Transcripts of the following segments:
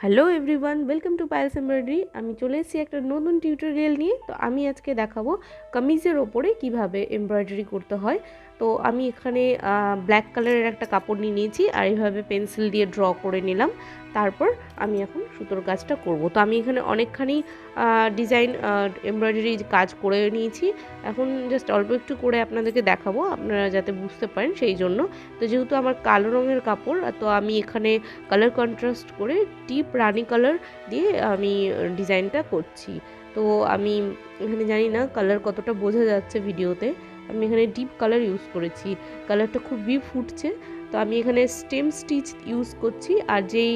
Hello everyone, welcome to Payel's embroidery. আমি চলে এসেছি একটা নতুন টিউটোরিয়াল নিয়ে। তো আমি আজকে দেখাবো কামিজের ওপরে কিভাবে এমব্রয়ডারি করতে হয়। তো আমি এখানে ব্ল্যাক কালারের একটা কাপড় নিয়ে নিয়েছি আর এইভাবে পেন্সিল দিয়ে ড্র করে নিলাম। তারপর আমি এখন সুতোর কাজটা করব। তো আমি এখানে অনেকখানি ডিজাইন এমব্রয়ডারি কাজ করে নিয়েছি। এখন জাস্ট অল্প একটু করে আপনাদেরকে দেখাবো, আপনারা যাতে বুঝতে পারেন সেই জন্য। তো যেহেতু আমার কালো রঙের কাপড়, তো আমি এখানে কালার কন্ট্রাস্ট করে ডিপ রানি কালার দিয়ে আমি ডিজাইনটা করছি। তো আমি এখানে জানি না কালার কতটা বোঝা যাচ্ছে ভিডিওতে। আমি এখানে ডিপ কালার ইউজ করেছি, কালারটা খুবই ফুটছে। তো আমি এখানে স্টেম স্টিচ ইউজ করছি, আর যেই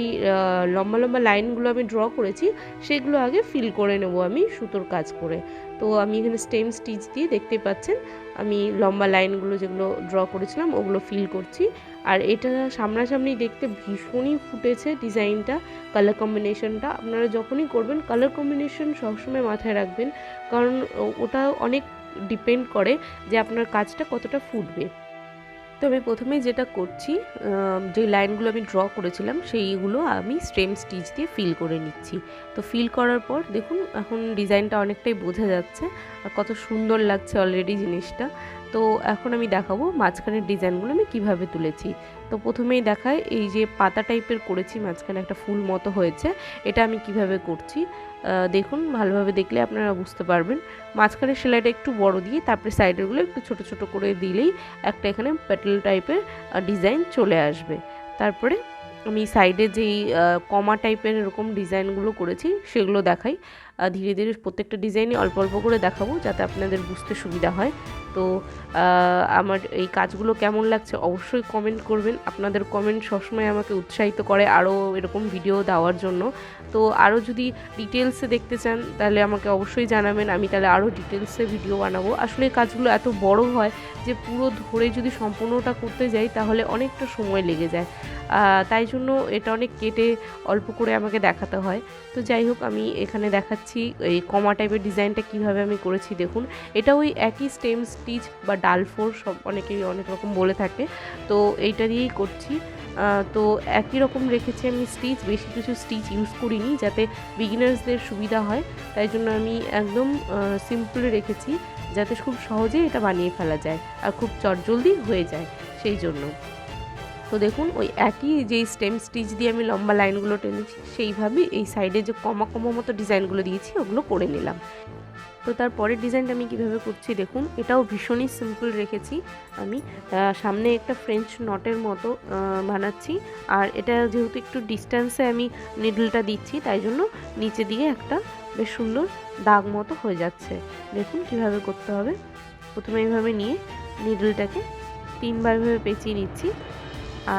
লম্বা লম্বা লাইনগুলো আমি ড্র করেছি সেগুলো আগে ফিল করে নেব আমি সুতোর কাজ করে। তো আমি এখানে স্টেম স্টিচ দিয়ে দেখতে পাচ্ছেন আমি লম্বা লাইনগুলো যেগুলো ড্র করেছিলাম ওগুলো ফিল করছি। আর এটা সামনাসামনি দেখতে ভীষণই ফুটেছে ডিজাইনটা, কালার কম্বিনেশনটা। আপনারা যখনই করবেন কালার কম্বিনেশন সবসময় মাথায় রাখবেন, কারণ ওটা অনেক ডিপেন্ড করে যে আপনার কাজটা কতটা ফুটবে। তো আমি প্রথমেই যেটা করছি, যে লাইনগুলো আমি ড্র করেছিলাম সেইগুলো আমি স্টেম স্টিচ দিয়ে ফিল করে নিচ্ছি। তো ফিল করার পর দেখুন এখন ডিজাইনটা অনেকটাই বোঝা যাচ্ছে আর কত সুন্দর লাগছে অলরেডি জিনিসটা। তো এখন আমি দেখাবো মাঝখানের ডিজাইনগুলো আমি কিভাবে তুলেছি। তো প্রথমেই দেখায় এই যে পাতা টাইপের করেছি, মাঝখানে একটা ফুল মতো হয়েছে, এটা আমি কিভাবে করছি দেখুন, ভালোভাবে দেখলে আপনারা বুঝতে পারবেন। মাঝখানে সেলাইটা একটু বড় দিয়ে তারপরে সাইডেরগুলো একটু ছোট ছোট করে দিলেই একটা এখানে প্যাটেল টাইপের ডিজাইন চলে আসবে। তারপরে আমি সাইডে যেই কমা টাইপের এরকম ডিজাইনগুলো করেছি সেগুলো দেখাই। ধীরে ধীরে প্রত্যেকটা ডিজাইনই অল্প অল্প করে দেখাবো যাতে আপনাদের বুঝতে সুবিধা হয়। তো আমার এই কাজগুলো কেমন লাগছে অবশ্যই কমেন্ট করবেন। আপনাদের কমেন্ট সবসময় আমাকে উৎসাহিত করে আরও এরকম ভিডিও দেওয়ার জন্য। তো আরও যদি ডিটেলসে দেখতে চান তাহলে আমাকে অবশ্যই জানাবেন, আমি তাহলে আরও ডিটেলসে ভিডিও বানাবো। আসলে এই কাজগুলো এত বড় হয় যে পুরো ধরে যদি সম্পূর্ণটা করতে যাই তাহলে অনেকটা সময় লেগে যায়, তাই জন্য এটা অনেক কেটে অল্প করে আমাকে দেখাতে হয়। তো যাই হোক, আমি এখানে দেখাচ্ছি এই কমা টাইপের ডিজাইনটা কিভাবে আমি করেছি। দেখুন, এটা ওই একই স্টেম স্টিচ বা ডালফোর সব অনেকেই অনেক রকম বলে থাকে, তো এইটা দিয়েই করছি। তো একই রকম রেখেছি আমি স্টিচ, বেশি কিছু স্টিচ ইউজ করিনি যাতে বিগিনার্সদের সুবিধা হয়। তাই জন্য আমি একদম সিম্পল রেখেছি যাতে খুব সহজেই এটা বানিয়ে ফেলা যায় আর খুব চটজলদি হয়ে যায় সেই জন্য। তো দেখুন, ওই একই যেই স্টেম স্টিচ দিয়ে আমি লম্বা লাইনগুলো টেনেছি সেইভাবেই এই সাইডে যে কমা কমা মতো ডিজাইনগুলো দিয়েছি ওগুলো করে নিলাম। তো তারপরের ডিজাইনটা আমি কিভাবে করছি দেখুন, এটাও ভীষণই সিম্পল রেখেছি আমি। সামনে একটা ফ্রেঞ্চ নটের মতো বানাচ্ছি, আর এটা যেহেতু একটু ডিস্ট্যান্সে আমি নিডলটা দিচ্ছি তাই জন্য নিচে দিয়ে একটা বেশ সুন্দর দাগ মতো হয়ে যাচ্ছে। দেখুন কিভাবে করতে হবে। প্রথমে এইভাবে নিয়ে নিডলটাকে 3বার এভাবে পেঁচিয়ে নিচ্ছি,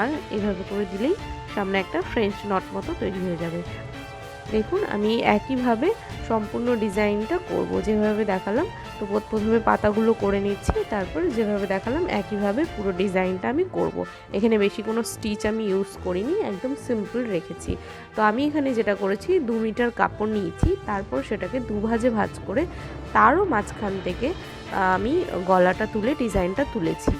আর এভাবে করে দিলেই সামনে একটা ফ্রেঞ্চ নট মতো তৈরি হয়ে যাবে। দেখুন আমি একইভাবে সম্পূর্ণ ডিজাইনটা করব যেভাবে দেখালাম। তো প্রথমে পাতাগুলো করে নিচ্ছি, তারপর যেভাবে দেখালাম একইভাবে পুরো ডিজাইনটা আমি করব। এখানে বেশি কোনো স্টিচ আমি ইউজ করিনি, একদম সিম্পল রেখেছি। তো আমি এখানে যেটা করেছি 2 মিটার কাপড় নিয়েছি, তারপর সেটাকে দুভাজে ভাঁজ করে তারও মাঝখান থেকে আমি গলাটা তুলে ডিজাইনটা তুলেছি।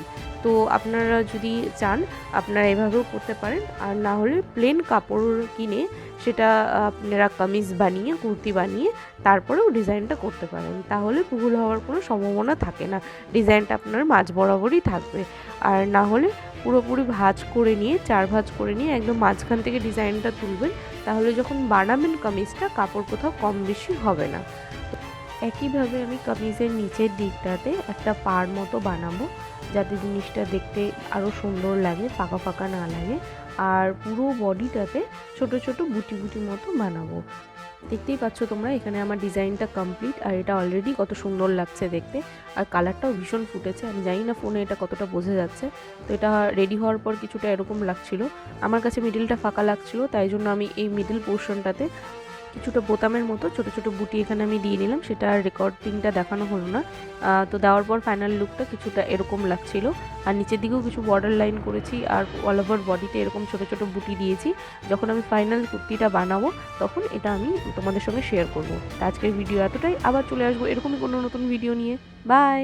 তো আপনারা যদি চান আপনারা এভাবেও করতে পারেন, আর না হলে প্লেন কাপড় কিনে সেটা আপনারা কামিজ বানিয়ে কুর্তি বানিয়ে তারপরেও ডিজাইনটা করতে পারেন, তাহলে ভুল হওয়ার কোনো সম্ভাবনা থাকে না, ডিজাইনটা আপনার মাঝ বরাবরই থাকবে। আর না হলে পুরোপুরি ভাঁজ করে নিয়ে 4 ভাঁজ করে নিয়ে একদম মাঝখান থেকে ডিজাইনটা তুলবেন, তাহলে যখন বানাবেন কামিজটা কাপড় কোথাও কম বেশি হবে না। একইভাবে আমি কামিজের নিচের দিকটাতে একটা পাড় মতো বানাবো যাতে জিনিসটা দেখতে আরও সুন্দর লাগে, ফাঁকা ফাঁকা না লাগে। আর পুরো বডিটাতে ছোট ছোট বুটি বুটি মতো বানাবো। দেখতেই পাচ্ছ তোমরা এখানে আমার ডিজাইনটা কমপ্লিট, আর এটা অলরেডি কত সুন্দর লাগছে দেখতে, আর কালারটাও ভীষণ ফুটেছে। আমি জানি না ফোনে এটা কতটা বোঝা যাচ্ছে। তো এটা রেডি হওয়ার পর কিছুটা এরকম লাগছিল, আমার কাছে মিডিলটা ফাঁকা লাগছিল, তাই জন্য আমি এই মিডিল পোর্শনটাতে কিছুটা বোতামের মতো ছোট ছোট বুটি এখানে আমি দিয়ে নিলাম। সেটা রেকর্ডিংটা দেখানো হলো না। তো দেওয়ার পর ফাইনাল লুকটা কিছুটা এরকম লাগছিল। আর নিচের দিকেও কিছু বর্ডার লাইন করেছি, আর অল ওভার বডিতে এরকম ছোট ছোট বুটি দিয়েছি। যখন আমি ফাইনাল কুর্তিটা বানাবো তখন এটা আমি তোমাদের সঙ্গে শেয়ার করবো। আজকের ভিডিও এতটাই, আবার চলে আসবো এরকমই কোনো নতুন ভিডিও নিয়ে। বাই।